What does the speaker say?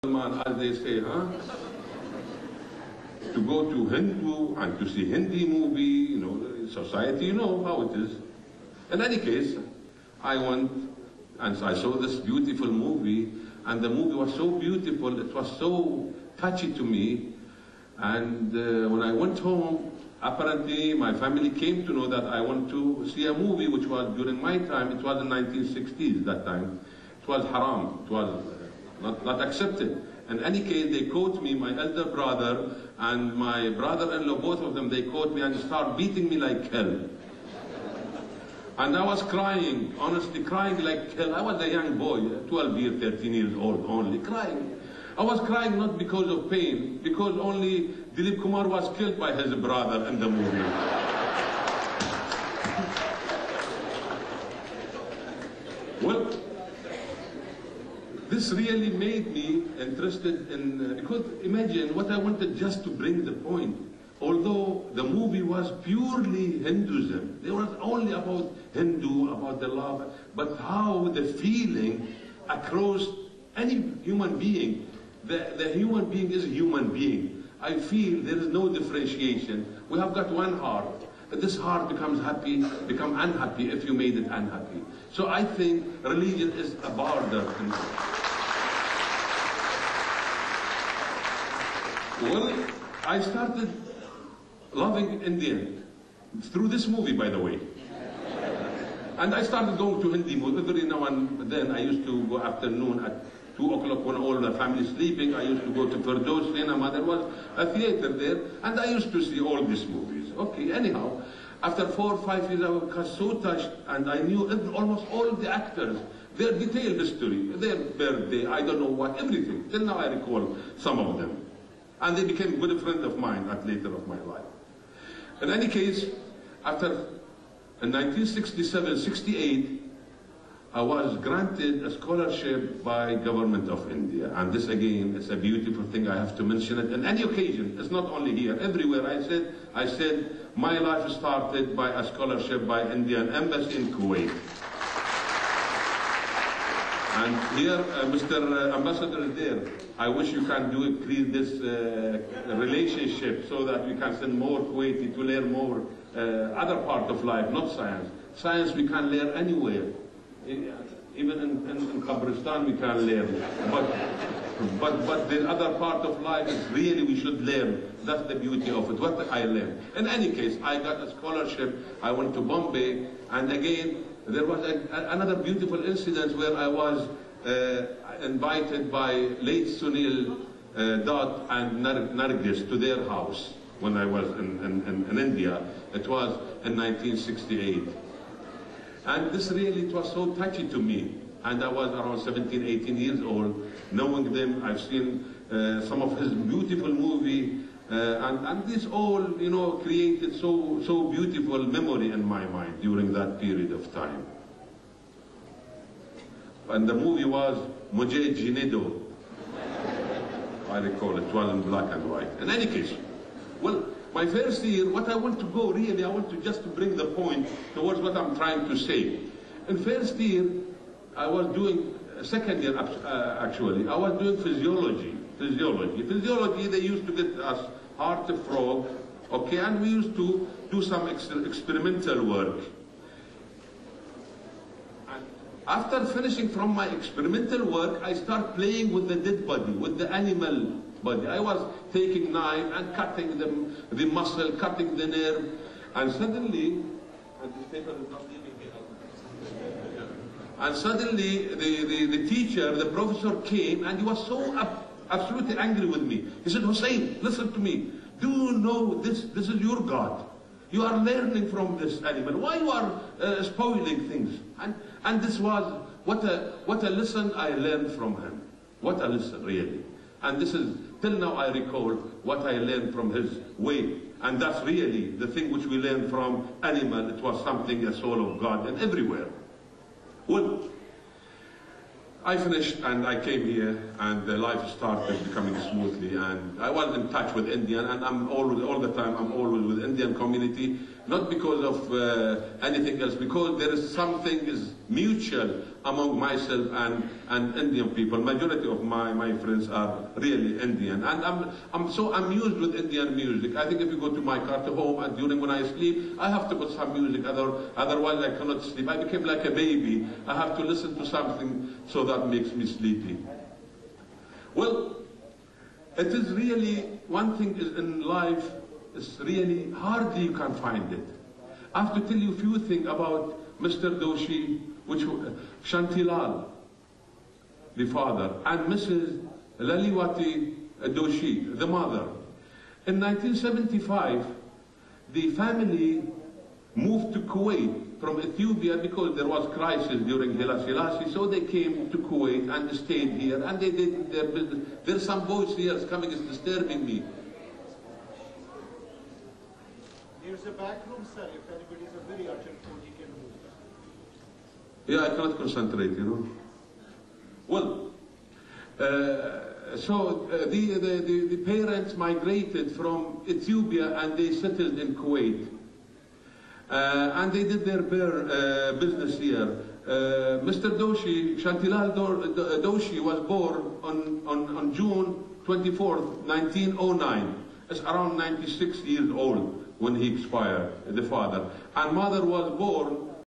Man, as they say, huh? To go to Hindu and to see Hindi movie, society, you know how it is. In any case, I went and I saw this beautiful movie, and the movie was so beautiful, it was so touchy to me. And when I went home, apparently my family came to know that I want to see a movie which was during my time, it was in 1960s that time. It was haram, it was not accepted. In any case, they caught me, my elder brother and my brother-in-law, both of them, they caught me and started beating me like hell. And I was crying, honestly crying like hell. I was a young boy, 12 years, 13 years old only, crying. I was crying not because of pain, because only Dilip Kumar was killed by his brother in the movie. Well, this really made me interested in, because imagine what I wanted just to bring the point. Although the movie was purely Hinduism, there was only about Hindu, about the love, but how the feeling across any human being, the human being is a human being. I feel there is no differentiation. We have got one heart. This heart becomes happy, become unhappy if you made it unhappy. So I think religion is a border. Well, I started loving Indian through this movie, by the way. And I started going to Hindi movies. Every now and then I used to go afternoon at 2 o'clock when all the family is sleeping. I used to go to Firdaus Cinema. There was a theater there, and I used to see all these movies. Okay, anyhow, after 4 or 5 years, I was so touched, and I knew almost all the actors, their detailed history, their birthday, I don't know what, everything. Till now I recall some of them. And they became a good friend of mine at later of my life. In any case, in 1967-68, I was granted a scholarship by government of India. And this again is a beautiful thing, I have to mention it. On any occasion, it's not only here, everywhere I said my life started by a scholarship by Indian Embassy in Kuwait. And here, Mr. Ambassador is there. I wish you can create this relationship so that we can send more Kuwaiti to learn more other part of life, not science. Science we can learn anywhere. Even in Kabristan we can learn. But the other part of life is really we should learn. That's the beauty of it, what I learned. In any case, I got a scholarship. I went to Bombay, and again, there was another beautiful incident where I was invited by late Sunil Dutt and Nargis to their house when I was in India. It was in 1968. And this really, it was so touchy to me. And I was around 17, 18 years old. Knowing them, I've seen some of his beautiful movie. And this all, created so beautiful memory in my mind during that period of time. And the movie was Mujhe Jeene Do. I recall it was in black and white. In any case, well, my first year, what I want to go really, I want to just to bring the point towards what I'm trying to say. In first year, I was doing, second year actually, I was doing physiology. Physiology, they used to get us heart frog, okay, and we used to do some experimental work. And after finishing from my experimental work, I start playing with the dead body, with the animal body. I was taking knife and cutting the muscle, cutting the nerve, and suddenly, and this paper is not leaving here. And suddenly, the teacher, the professor came, and he was so absolutely angry with me. He said, Hussain, listen to me. Do you know this is your God? You are learning from this animal. Why you are spoiling things? And this was, what a lesson I learned from him. What a lesson, really. And this is, till now I recall what I learned from his way. And that's really the thing which we learned from animal. It was something, a soul of God, and everywhere. Well, I finished and I came here. and the life started becoming smoothly. And I was in touch with Indian, and I'm always, all the time, I'm always with Indian community, not because of anything else, because there is something is mutual among myself and Indian people. Majority of my friends are really Indian, and I'm so amused with Indian music. I think if you go to my car to home and during when I sleep, I have to put some music, otherwise I cannot sleep. I became like a baby. I have to listen to something so that makes me sleepy. Well, it is really, one thing is in life, it's really hardly you can find it. I have to tell you a few things about Mr. Doshi, which Shantilal, the father, and Mrs. Laliwati Doshi, the mother. In 1975, the family moved to Kuwait from Ethiopia because there was crisis during Haile Selassie, so they came to Kuwait and stayed here, and they did their business. There's some voice here coming, it's disturbing me. There's a back room, sir. If anybody is a very urgent phone, he can move. Yeah, I cannot concentrate, you know. Well, the parents migrated from Ethiopia and they settled in Kuwait. And they did their business here. Mr. Doshi, Shantilal Doshi, was born on June 24th, 1909. It's around 96 years old when he expired, the father. And mother was born